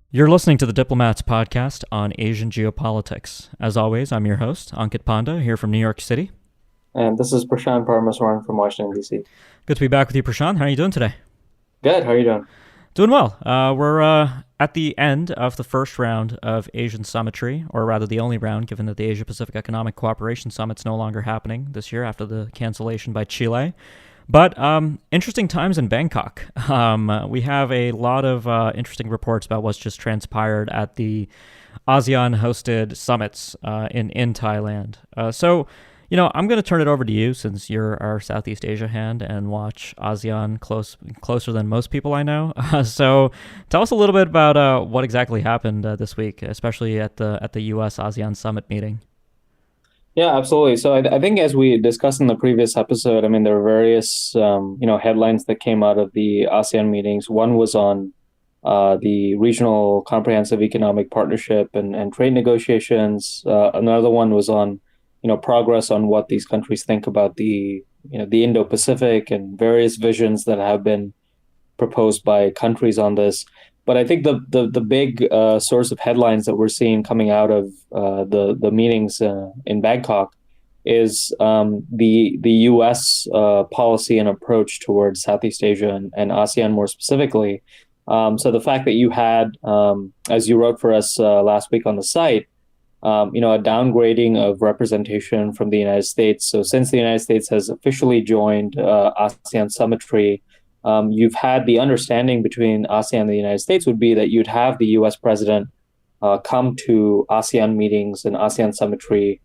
You're listening to the Diplomats podcast on Asian geopolitics. As always, I'm your host, Ankit Panda, here from New York City. And this is Prashant Paramaswaran from Washington, D.C. Good to be back with you, Prashant. How are you doing today? Good. How are you doing? Doing well. We're at the end of the first round of Asian Summitry, or rather the only round, given that the Asia-Pacific Economic Cooperation Summit's no longer happening this year after the cancellation by Chile. But interesting times in Bangkok. We have a lot of interesting reports about what's just transpired at the ASEAN-hosted summits in Thailand. I'm going to turn it over to you since you're our Southeast Asia hand and watch ASEAN closer than most people I know. So tell us a little bit about what exactly happened this week, especially at the US-ASEAN summit meeting. Yeah, absolutely. So I think as we discussed in the previous episode, I mean, there were various, headlines that came out of the ASEAN meetings. One was on the regional comprehensive economic partnership and trade negotiations. Another one was on, progress on what these countries think about the Indo-Pacific and various visions that have been proposed by countries on this. But I think the big source of headlines that we're seeing coming out of the meetings in Bangkok is the U.S. Policy and approach towards Southeast Asia and ASEAN more specifically. So the fact that you had, as you wrote for us last week on the site, a downgrading of representation from the United States. So since the United States has officially joined ASEAN Summitry, you've had the understanding between ASEAN and the United States would be that you'd have the U.S. president come to ASEAN meetings and ASEAN Summitry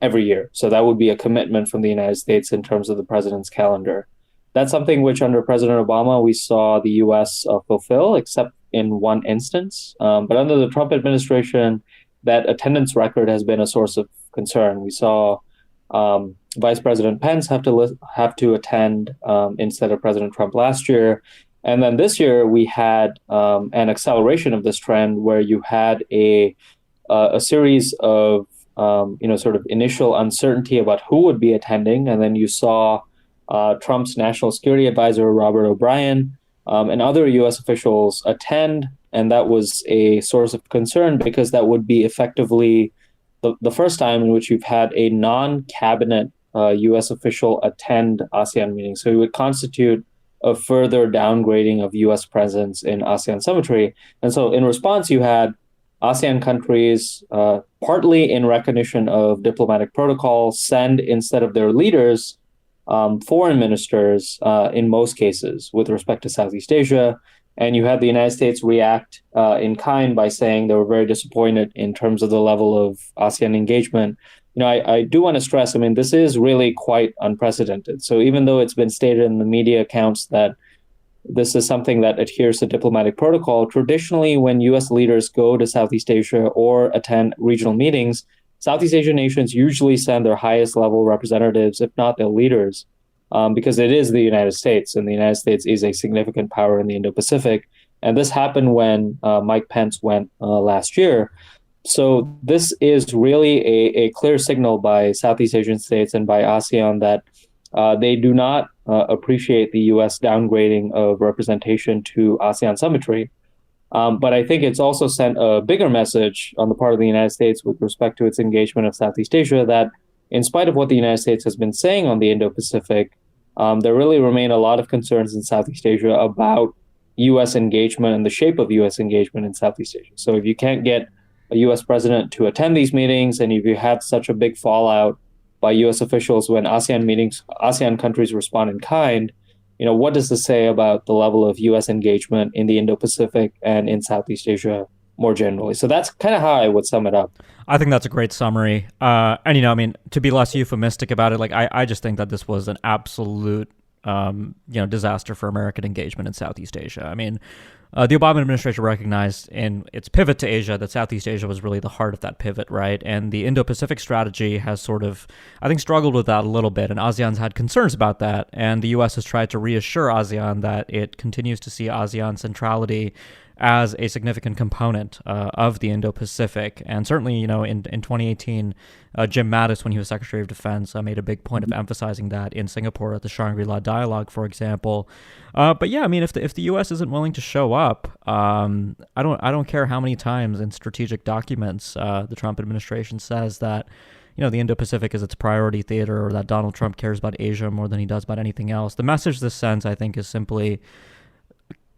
every year. So that would be a commitment from the United States in terms of the president's calendar. That's something which under President Obama, we saw the U.S. Fulfill, except in one instance. But under the Trump administration, that attendance record has been a source of concern. We saw Vice President Pence have to attend instead of President Trump last year, and then this year we had an acceleration of this trend where you had a series of sort of initial uncertainty about who would be attending, and then you saw Trump's national security advisor Robert O'Brien and other U.S. officials attend, and that was a source of concern because that would be effectively the first time in which you've had a non-cabinet U.S. official attend ASEAN meetings. So it would constitute a further downgrading of U.S. presence in ASEAN Summitry. And so in response, you had ASEAN countries, partly in recognition of diplomatic protocol, send instead of their leaders, foreign ministers in most cases with respect to Southeast Asia. And you had the United States react in kind by saying they were very disappointed in terms of the level of ASEAN engagement. I do want to stress, I mean, this is really quite unprecedented. So even though it's been stated in the media accounts that this is something that adheres to diplomatic protocol, traditionally when U.S. leaders go to Southeast Asia or attend regional meetings, Southeast Asian nations usually send their highest level representatives, if not their leaders, because it is the United States, and the United States is a significant power in the Indo-Pacific. And this happened when Mike Pence went last year. So this is really a clear signal by Southeast Asian states and by ASEAN that they do not appreciate the U.S. downgrading of representation to ASEAN Summitry. But I think it's also sent a bigger message on the part of the United States with respect to its engagement of Southeast Asia that in spite of what the United States has been saying on the Indo-Pacific, there really remain a lot of concerns in Southeast Asia about U.S. engagement and the shape of U.S. engagement in Southeast Asia. So if you can't get a U.S. president to attend these meetings, and if you had such a big fallout by U.S. officials when ASEAN countries respond in kind, what does this say about the level of U.S. engagement in the Indo-Pacific and in Southeast Asia more generally? So that's kind of how I would sum it up. I think that's a great summary. And to be less euphemistic about it, like I just think that this was an absolute, disaster for American engagement in Southeast Asia. I mean, the Obama administration recognized in its pivot to Asia that Southeast Asia was really the heart of that pivot, right? And the Indo-Pacific strategy has sort of, I think, struggled with that a little bit, and ASEAN's had concerns about that. And the U.S. has tried to reassure ASEAN that it continues to see ASEAN centrality as a significant component of the Indo-Pacific. And certainly, in 2018, Jim Mattis, when he was Secretary of Defense, made a big point of emphasizing that in Singapore at the Shangri-La Dialogue, for example. But yeah, I mean, if the U.S. isn't willing to show up, I don't care how many times in strategic documents the Trump administration says that the Indo-Pacific is its priority theater, or that Donald Trump cares about Asia more than he does about anything else. The message this sends, I think, is simply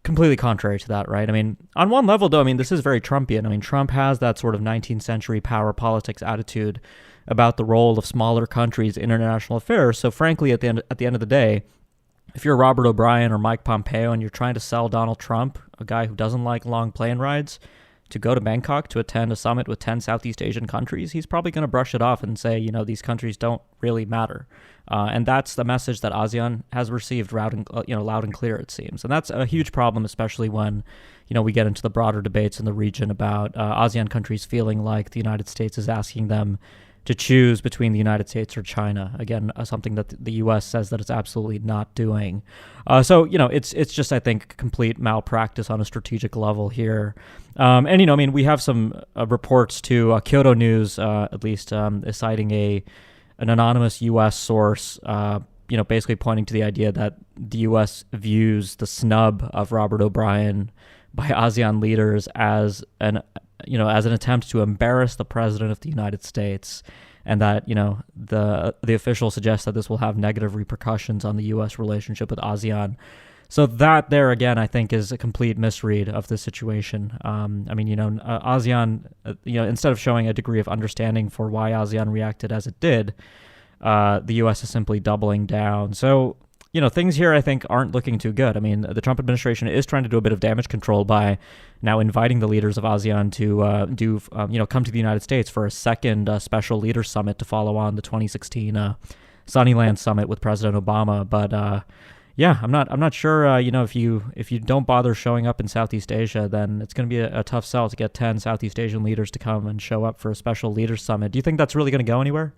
completely contrary to that, right? I mean, on one level, though, I mean, this is very Trumpian. I mean, Trump has that sort of 19th century power politics attitude about the role of smaller countries in international affairs. So frankly, at the end of the day, if you're Robert O'Brien or Mike Pompeo and you're trying to sell Donald Trump, a guy who doesn't like long plane rides, to go to Bangkok to attend a summit with 10 Southeast Asian countries, he's probably going to brush it off and say, these countries don't really matter. And that's the message that ASEAN has received loud and clear, it seems. And that's a huge problem, especially when, we get into the broader debates in the region about ASEAN countries feeling like the United States is asking them to choose between the United States or China. Again, something that the U.S. says that it's absolutely not doing. So it's just, I think, complete malpractice on a strategic level here. And, I mean, we have some reports too. Kyoto News, at least, is citing an anonymous U.S. source, basically pointing to the idea that the U.S. views the snub of Robert O'Brien by ASEAN leaders as an attempt to embarrass the president of the United States, and that the official suggests that this will have negative repercussions on the U.S. relationship with ASEAN. So that there again, I think, is a complete misread of the situation. ASEAN, instead of showing a degree of understanding for why ASEAN reacted as it did, the U.S. is simply doubling down. So things here, I think, aren't looking too good. I mean, the Trump administration is trying to do a bit of damage control by now inviting the leaders of ASEAN to come to the United States for a second special leaders summit to follow on the 2016 Sunnyland summit with President Obama. But yeah, I'm not sure. If you don't bother showing up in Southeast Asia, then it's going to be a tough sell to get 10 Southeast Asian leaders to come and show up for a special leaders summit. Do you think that's really going to go anywhere?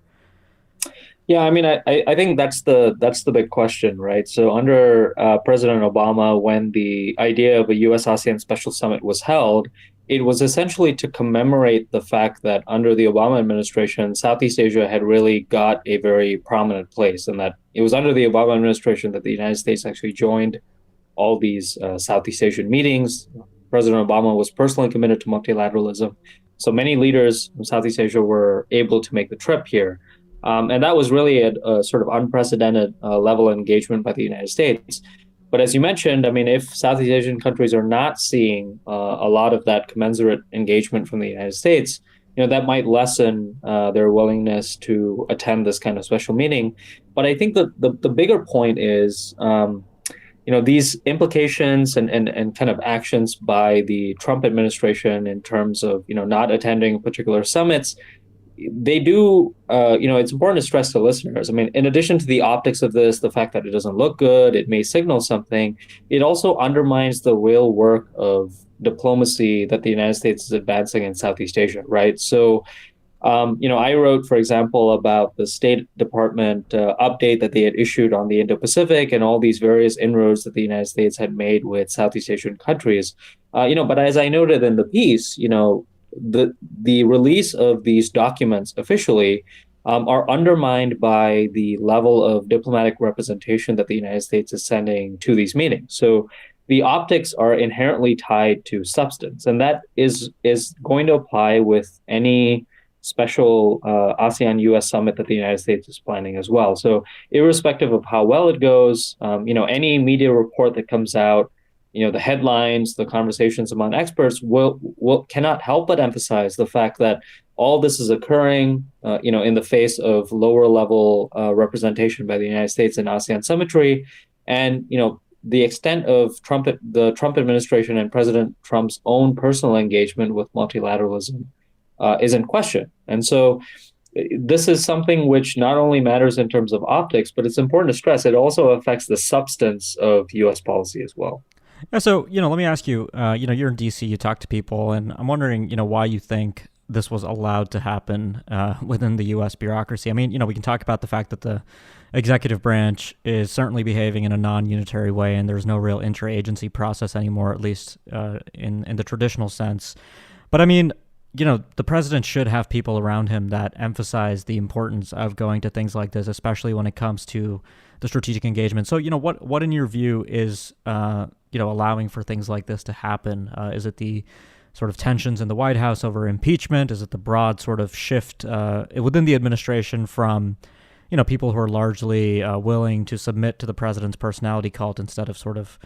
Yeah, I mean, I think that's the big question, right? So under President Obama, when the idea of a US-ASEAN special summit was held, it was essentially to commemorate the fact that under the Obama administration, Southeast Asia had really got a very prominent place, and that it was under the Obama administration that the United States actually joined all these Southeast Asian meetings. President Obama was personally committed to multilateralism. So many leaders from Southeast Asia were able to make the trip here. And that was really a sort of unprecedented level of engagement by the United States. But as you mentioned, I mean, if Southeast Asian countries are not seeing a lot of that commensurate engagement from the United States, that might lessen their willingness to attend this kind of special meeting. But I think the bigger point is, these implications and kind of actions by the Trump administration in terms of, not attending particular summits, they do, it's important to stress to listeners. I mean, in addition to the optics of this, the fact that it doesn't look good, it may signal something, it also undermines the real work of diplomacy that the United States is advancing in Southeast Asia, right? So, I wrote, for example, about the State Department update that they had issued on the Indo-Pacific and all these various inroads that the United States had made with Southeast Asian countries. But as I noted in the piece, the release of these documents officially are undermined by the level of diplomatic representation that the United States is sending to these meetings. So the optics are inherently tied to substance, and that is going to apply with any special ASEAN-US summit that the United States is planning as well. So irrespective of how well it goes, any media report that comes out, the headlines, the conversations among experts will cannot help but emphasize the fact that all this is occurring, in the face of lower level representation by the United States in ASEAN summitry, and the extent of the Trump administration and President Trump's own personal engagement with multilateralism is in question. And so this is something which not only matters in terms of optics, but it's important to stress it also affects the substance of U.S. policy as well. Yeah, so, let me ask you, you're in D.C., you talk to people, and I'm wondering, why you think this was allowed to happen within the U.S. bureaucracy. I mean, we can talk about the fact that the executive branch is certainly behaving in a non-unitary way, and there's no real interagency process anymore, at least in the traditional sense. But I mean, the president should have people around him that emphasize the importance of going to things like this, especially when it comes to the strategic engagement. So, what in your view is, allowing for things like this to happen? Is it the sort of tensions in the White House over impeachment? Is it the broad sort of shift within the administration from, people who are largely willing to submit to the president's personality cult instead of sort of,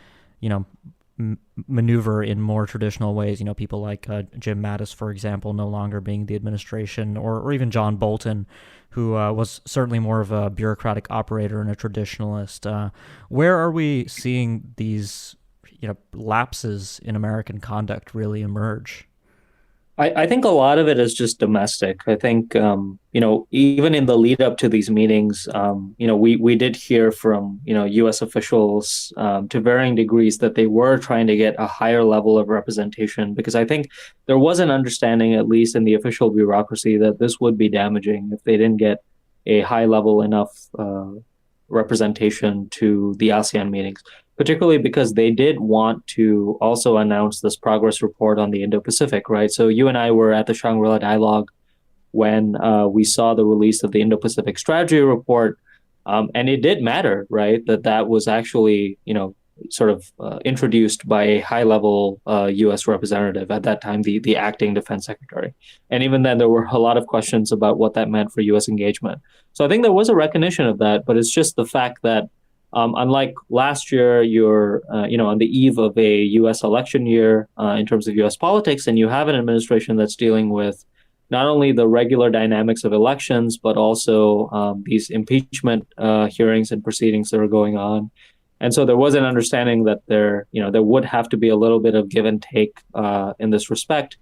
maneuver in more traditional ways? People like Jim Mattis, for example, no longer being the administration, or even John Bolton, who was certainly more of a bureaucratic operator and a traditionalist. Where are we seeing these, lapses in American conduct really emerge? I think a lot of it is just domestic. I think, even in the lead up to these meetings, we did hear from, U.S. officials to varying degrees that they were trying to get a higher level of representation, because I think there was an understanding, at least in the official bureaucracy, that this would be damaging if they didn't get a high level enough representation to the ASEAN meetings, particularly because they did want to also announce this progress report on the Indo-Pacific, right? So you and I were at the Shangri-La Dialogue when we saw the release of the Indo-Pacific Strategy Report, and it did matter, right, that was actually, sort of introduced by a high-level U.S. representative at that time, the acting defense secretary. And even then, there were a lot of questions about what that meant for U.S. engagement. So I think there was a recognition of that, but it's just the fact that unlike last year, you're on the eve of a U.S. election year in terms of U.S. politics, and you have an administration that's dealing with not only the regular dynamics of elections, but also these impeachment hearings and proceedings that are going on. And so there was an understanding that there would have to be a little bit of give and take in this respect.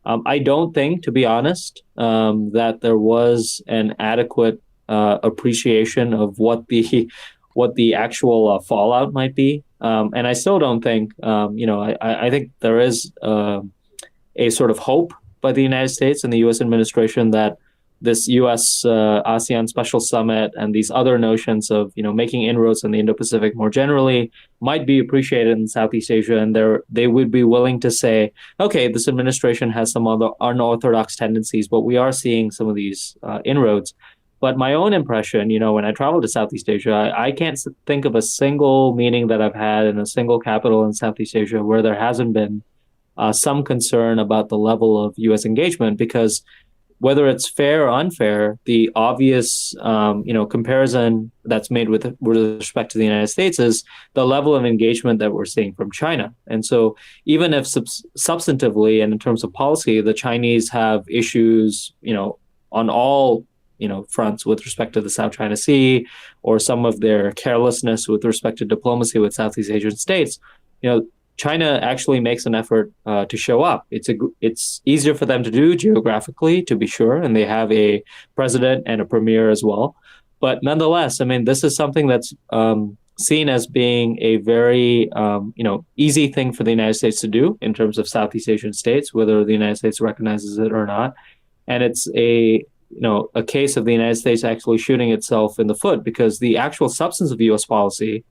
I don't think, to be honest, that there was an adequate appreciation of what the actual fallout might be. And I still don't think, I think there is a sort of hope by the United States and the U.S. administration that this U.S. ASEAN special summit and these other notions of, making inroads in the Indo-Pacific more generally might be appreciated in Southeast Asia. And they would be willing to say, okay, this administration has some other unorthodox tendencies, but we are seeing some of these inroads. But my own impression, when I travel to Southeast Asia, I can't think of a single meeting that I've had in a single capital in Southeast Asia where there hasn't been some concern about the level of U.S. engagement, because whether it's fair or unfair, the obvious, comparison that's made with respect to the United States is the level of engagement that we're seeing from China. And so even if substantively and in terms of policy, the Chinese have issues, on all fronts with respect to the South China Sea, or some of their carelessness with respect to diplomacy with Southeast Asian states, China actually makes an effort to show up. It's easier for them to do geographically, to be sure, and they have a president and a premier as well. But nonetheless, I mean, this is something that's seen as being a very easy thing for the United States to do in terms of Southeast Asian states, whether the United States recognizes it or not. And it's a case of the United States actually shooting itself in the foot, because the actual substance of U.S. policy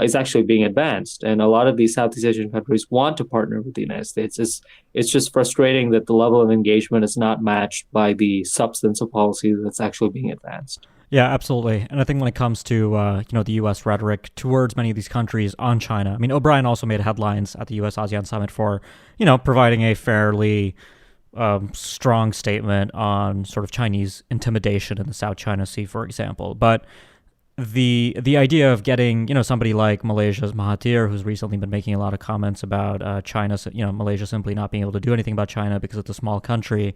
is actually being advanced. And a lot of these Southeast Asian countries want to partner with the United States. It's just frustrating that the level of engagement is not matched by the substance of policy that's actually being advanced. Yeah, absolutely. And I think when it comes to, the U.S. rhetoric towards many of these countries on China, I mean, O'Brien also made headlines at the US-ASEAN summit for, providing a fairly strong statement on sort of Chinese intimidation in the South China Sea, for example. But the idea of getting somebody like Malaysia's Mahathir, who's recently been making a lot of comments about China, Malaysia simply not being able to do anything about China because it's a small country,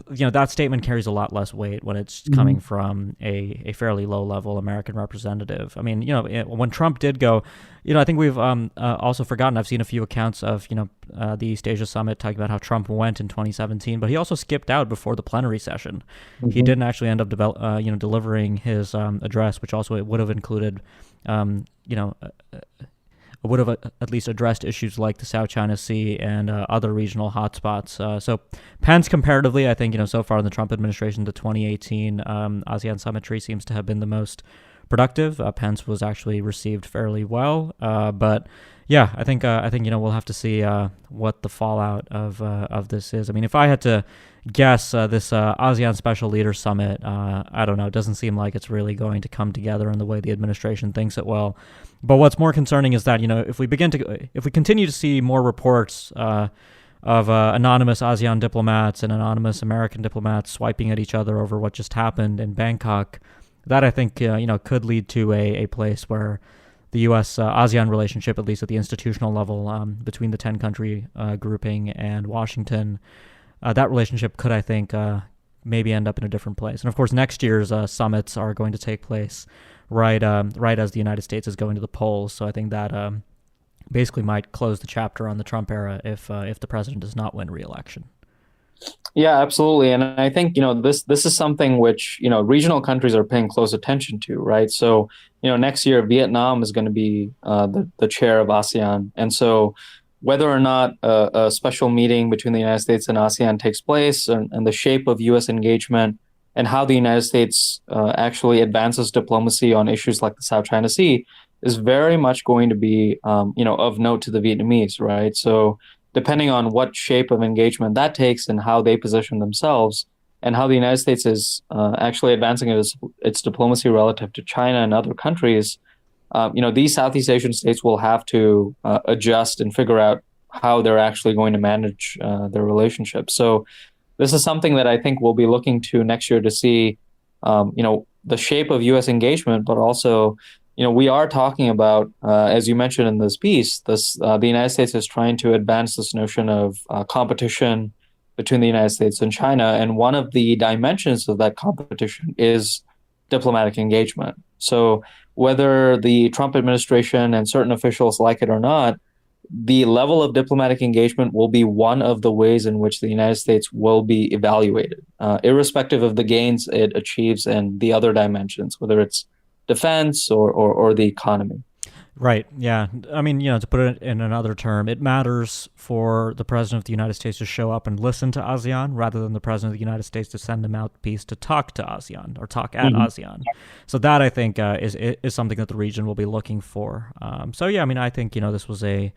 that statement carries a lot less weight when it's coming from a fairly low level American representative. I mean, when Trump did go, I think we've also forgotten. I've seen a few accounts of the East Asia Summit talking about how Trump went in 2017, but he also skipped out before the plenary session. He didn't actually end up delivering his address, which also it would have included would have at least addressed issues like the South China Sea and other regional hotspots. So Pence, comparatively, I think, so far in the Trump administration, the 2018 ASEAN summit tree seems to have been the most productive. Pence was actually received fairly well, but yeah, I think we'll have to see what the fallout of this is. I mean, if I had to guess, this ASEAN Special Leaders Summit, I don't know, it doesn't seem like it's really going to come together in the way the administration thinks it will. But what's more concerning is that if we continue to see more reports of anonymous ASEAN diplomats and anonymous American diplomats swiping at each other over what just happened in Bangkok, that I think could lead to a place where the U.S.-ASEAN relationship, at least at the institutional level, between the 10-country grouping and Washington, that relationship could, I think, maybe end up in a different place. And of course, next year's summits are going to take place right as the United States is going to the polls. So I think that basically might close the chapter on the Trump era if the president does not win re-election. Yeah, absolutely. And I think, this is something which, regional countries are paying close attention to, right? So, next year, Vietnam is going to be the chair of ASEAN. And so whether or not a special meeting between the United States and ASEAN takes place and the shape of U.S. engagement and how the United States actually advances diplomacy on issues like the South China Sea is very much going to be, of note to the Vietnamese, right? So depending on what shape of engagement that takes and how they position themselves and how the United States is actually advancing its diplomacy relative to China and other countries, these Southeast Asian states will have to adjust and figure out how they're actually going to manage their relationship. So this is something that I think we'll be looking to next year to see, the shape of U.S. engagement, but also, we are talking about, as you mentioned in this piece, the United States is trying to advance this notion of competition between the United States and China. And one of the dimensions of that competition is diplomatic engagement. So whether the Trump administration and certain officials like it or not, the level of diplomatic engagement will be one of the ways in which the United States will be evaluated, irrespective of the gains it achieves and the other dimensions, whether it's defense or the economy. Right. Yeah. I mean, to put it in another term, it matters for the president of the United States to show up and listen to ASEAN rather than the president of the United States to send a mouthpiece to talk to ASEAN or talk at ASEAN. So that, I think, is something that the region will be looking for. So yeah, I mean, I think this was a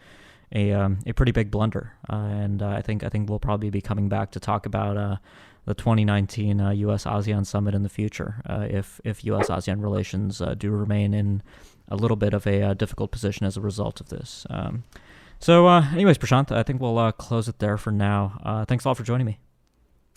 pretty big blunder, and I think we'll probably be coming back to talk about the 2019 US-ASEAN summit in the future if US-ASEAN relations do remain in a little bit of a difficult position as a result of this. Anyways, Prashant, I think we'll close it there for now. Thanks a lot for joining me.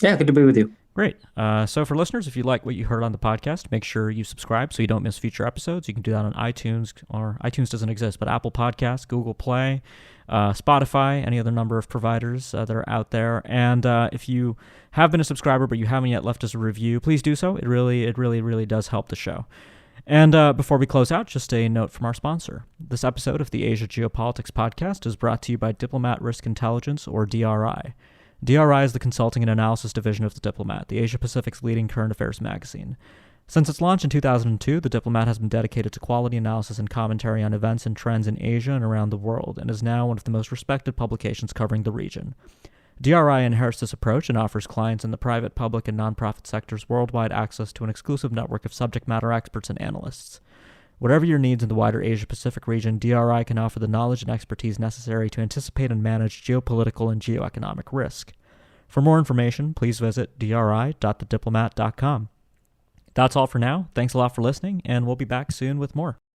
Yeah, good to be with you. Great. So for listeners, if you like what you heard on the podcast, make sure you subscribe so you don't miss future episodes. You can do that on iTunes, or iTunes doesn't exist, but Apple Podcasts, Google Play, Spotify, any other number of providers that are out there. And if you have been a subscriber but you haven't yet left us a review, please do so. It really does help the show. And before we close out, just a note from our sponsor. This episode of the Asia Geopolitics Podcast is brought to you by Diplomat Risk Intelligence, or DRI. DRI is the consulting and analysis division of The Diplomat, the Asia-Pacific's leading current affairs magazine. Since its launch in 2002, The Diplomat has been dedicated to quality analysis and commentary on events and trends in Asia and around the world, and is now one of the most respected publications covering the region. DRI inherits this approach and offers clients in the private, public, and nonprofit sectors worldwide access to an exclusive network of subject matter experts and analysts. Whatever your needs in the wider Asia-Pacific region, DRI can offer the knowledge and expertise necessary to anticipate and manage geopolitical and geoeconomic risk. For more information, please visit dri.thediplomat.com. That's all for now. Thanks a lot for listening, and we'll be back soon with more.